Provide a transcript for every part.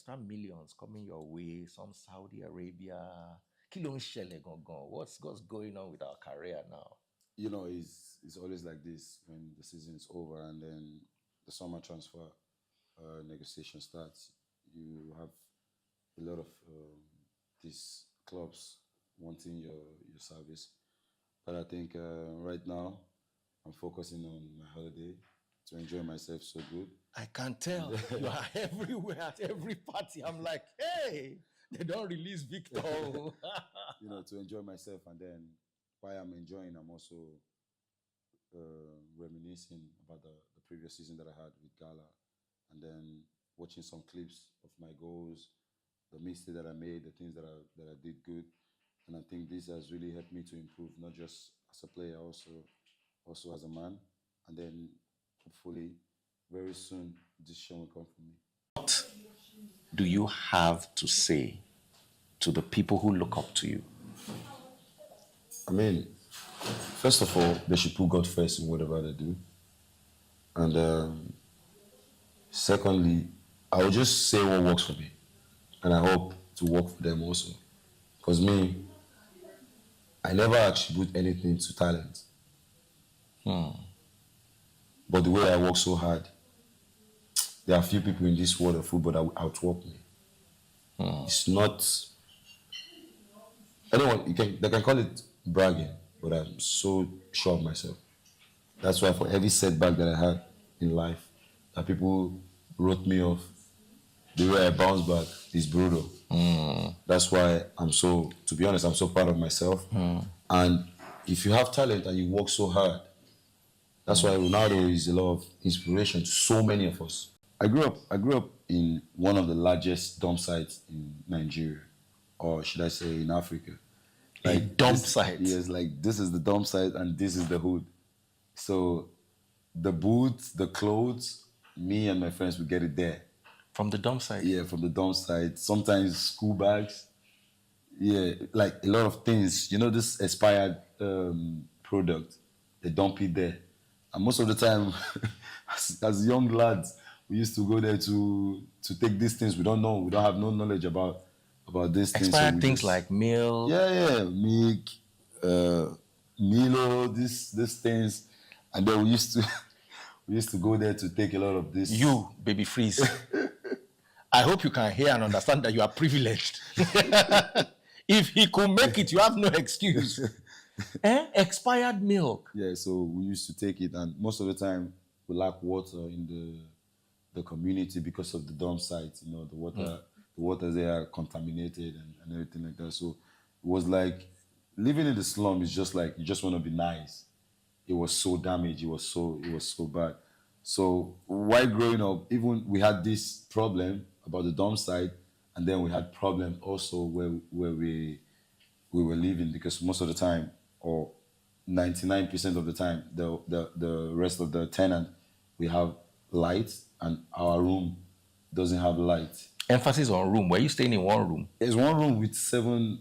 extra millions coming your way, some Saudi Arabia. Kí ló ń ṣẹlẹ̀ gangan? What's going on with our career now? It's always like this when the season is over and then the summer transfer negotiation starts. You have a lot of these clubs wanting your service. But I think right now I'm focusing on my holiday to enjoy myself so good. I can tell. You are everywhere at every party. I'm like, hey, they don't release Victor. To enjoy myself. And then while I'm enjoying, I'm also reminiscing about the previous season that I had with Gala. And then watching some clips of my goals, the mistakes that I made, the things that I did good. And I think this has really helped me to improve, not just as a player, also as a man. And then hopefully very soon this show will come from me. What do you have to say to the people who look up to you? I mean, first of all, they should put God first in whatever they do. And secondly, I will just say what works for me. And I hope to work for them also. Because me, I never attribute anything to talent. But the way I work so hard, there are few people in this world of football that will outwork me. It's not anyone. They can call it bragging, but I'm so sure of myself. That's why for every setback that I had in life, that people wrote me off, the way I bounce back is brutal. That's why to be honest, I'm so proud of myself. And if you have talent and you work so hard, that's why Ronaldo is a lot of inspiration to so many of us. I grew up in one of the largest dump sites in Nigeria, or should I say in Africa. A dump site? Yes, like this is the dump site and this is the hood. So the boots, the clothes, me and my friends would get it there. From the dump site? Yeah, from the dump site. Sometimes school bags. Yeah, like a lot of things. This expired product, they dump it there. And most of the time, as young lads, we used to go there to take these things. We don't know. We don't have no knowledge about these things. Expired things like milk. Yeah, milk, Milo, these things. And then we used to go there to take a lot of this. You, baby freeze. I hope you can hear and understand that you are privileged. If he could make it, you have no excuse. Expired milk. Yeah, so we used to take it, and most of the time we lack water in the community because of the dump sites. The waters there are contaminated and everything like that. So it was like living in the slum is just like you just want to be nice. It was so damaged. It was so bad. So while growing up, even we had this problem about the dump site, and then we had problem also where we were living, because most of the time, or 99% of the time, the rest of the tenant, we have light, and our room doesn't have light. Emphasis on room. Were you staying in one room? There's one room with seven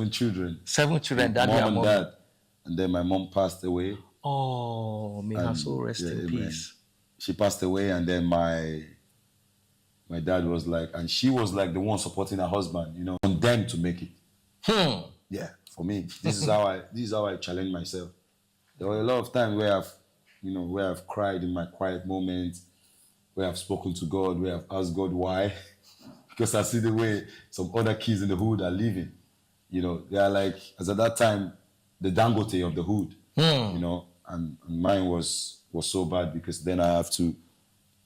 children. 7 children, daddy mom and dad. And then my mom passed away. Oh, may her soul rest in peace. She passed away, and then my dad was like, and she was like the one supporting her husband, on them to make it. Yeah, for me, this is how I challenge myself. There were a lot of times where I've cried in my quiet moments, where I've spoken to God, where I've asked God why, because I see the way some other kids in the hood are living. They are like, as at that time, the Dangote of the hood. And mine was so bad, because then I have to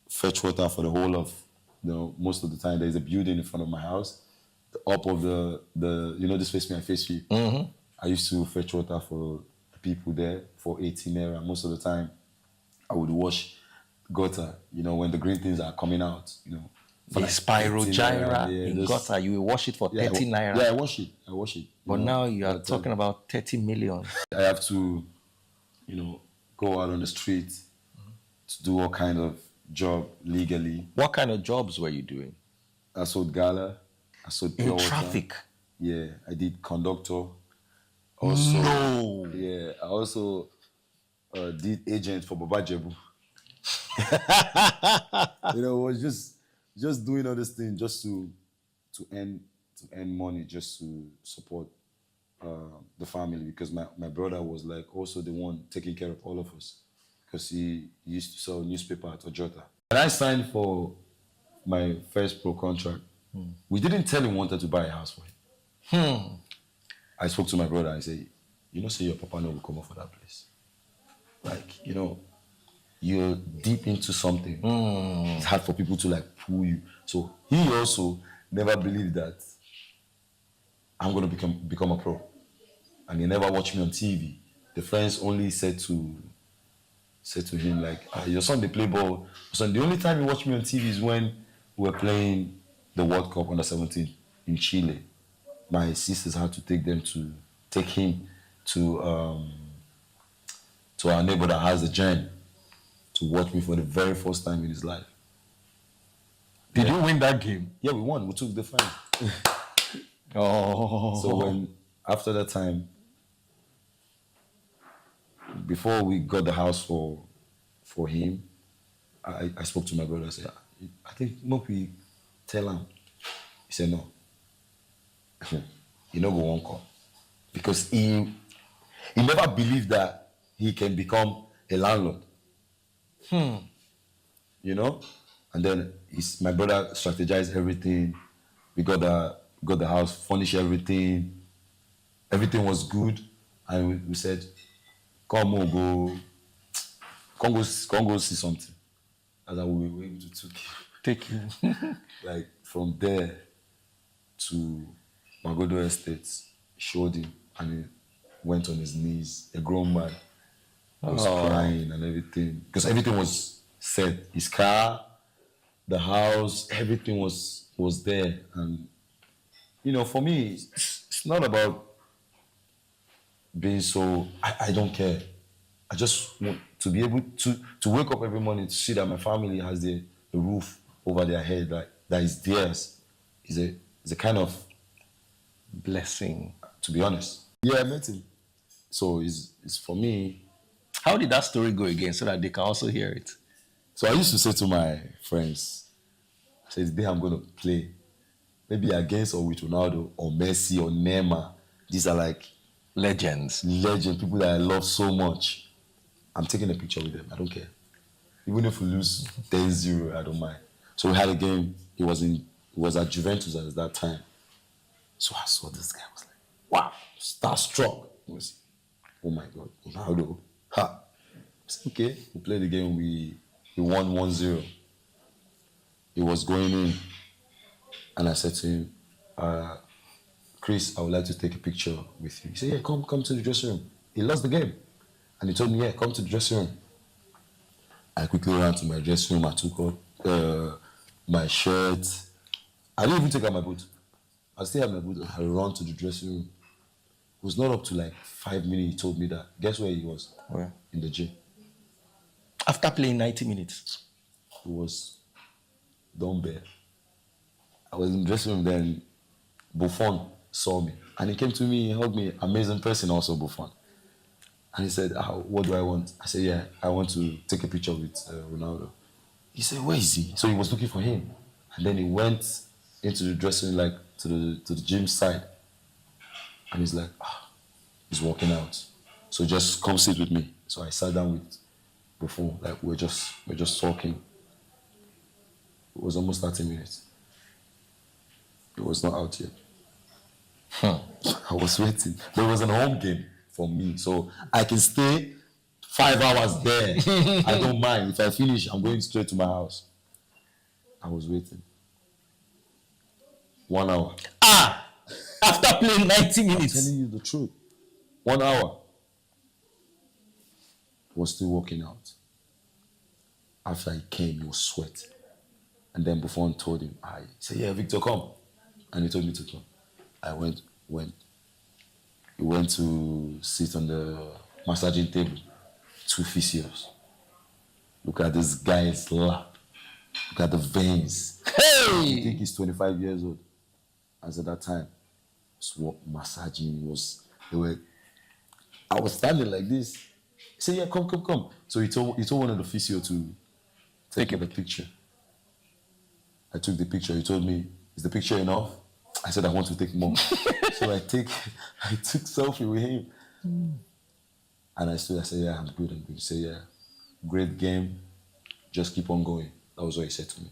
fetch water for the whole of, most of the time there's a building in front of my house. The up of the this face me and face you. I used to fetch water for the people there for 18 naira. Most of the time I would wash gutter, when the green things are coming out, the like Spirogyra in gutter, you will wash it for 30 naira. Yeah, I wash it. But now you are talking about 30 million. I have to, go out on the street to do all kind of job legally. What kind of jobs were you doing? I sold gala. I sold pure in water. traffic. Yeah, I did conductor. Also, no. Yeah, I also did agent for Baba Jebu. It was just just doing all this thing just to earn money, just to support the family, because my brother was like also the one taking care of all of us, because he used to sell newspaper at Ojota. When I signed for my first pro contract, we didn't tell him we wanted to buy a house for him. I spoke to my brother. I said, say your papa no will come up for that place. Like, you're deep into something. It's hard for people to like pull you. So he also never believed that I'm gonna become a pro. And he never watched me on TV. The friends only said to him like, your son they play ball. So the only time he watched me on TV is when we were playing the World Cup under 17 in Chile. My sisters had to take him to our neighbor that has a gym to watch me for the very first time in his life. Did you win that game? Yeah, we won. We took the final. Oh. So after that time, before we got the house for him, I spoke to my brother. I said, I think we tell him. He said no. He never won't come, because he never believed that he can become a landlord. And then my brother strategized everything. We got the house, furnished everything. Everything was good, and we said, come go see something. And then we were able to take you. Like from there to Magodo Estates, showed him, and he went on his knees. A grown man was crying and everything, because everything was set. His car, the house, everything was there. And for me, it's not about being so. I don't care. I just want to be able to wake up every morning to see that my family has the roof over their head that is theirs. Is a kind of blessing, to be honest. Yeah, I met him. So it's for me. How did that story go again, so that they can also hear it? So I used to say to my friends, I said, the day I'm going to play, maybe against or with Ronaldo or Messi or Neymar, these are like legends, people that I love so much. I'm taking a picture with them. I don't care. Even if we lose 10-0, I don't mind. So we had a game. It was at Juventus at that time. So I saw this guy. I was like, wow, starstruck. I was, oh my God, Ronaldo. Ha. I said, okay, we played the game. We won 1-0. It was going in. And I said to him, Chris, I would like to take a picture with you. He said, yeah, come to the dressing room. He lost the game. And he told me, yeah, come to the dressing room. I quickly ran to my dressing room. I took out my shirt. I didn't even take out my boot. I still had my boot. I ran to the dressing room. It was not up to like 5 minutes. He told me that. Guess where he was? Where? In the gym. After playing 90 minutes? It was done bare. I was in the dressing room, then Buffon saw me. And he came to me, he hugged me. Amazing person also, Buffon. And he said, what do I want? I said, yeah, I want to take a picture with Ronaldo. He said, where is he? So he was looking for him. And then he went into the dressing room, like to the gym side. And he's like, he's walking out. So just come sit with me. So I sat down with Buffon, like we're just talking. It was almost 30 minutes. It was not out yet. I was waiting. But it was a home game for me. So I can stay 5 hours there. I don't mind. If I finish, I'm going straight to my house. I was waiting. 1 hour. After playing 90 minutes. I'm telling you the truth. 1 hour. He was still walking out. After he came, he was sweating. And then Buffon told him, he said, yeah, Victor, come. And he told me to come. I went. He went to sit on the massaging table. 2 physios. Look at this guy's lap. Look at the veins. Hey! I think he's 25 years old. As at that time, was massaging. I was standing like this. He said, yeah, come. So he told one of the physio to take a picture. I took the picture. He told me, "Is the picture enough?" I said, "I want to take more." So I took selfie with him. And I said, "Yeah, I'm good. He said, "Yeah, great game. Just keep on going." That was what he said to me.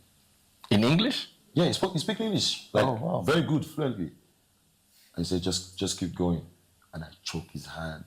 In English? Yeah, he spoke English. Like, Oh, wow. very good, fluently. And he said, just keep going. And I choked his hand.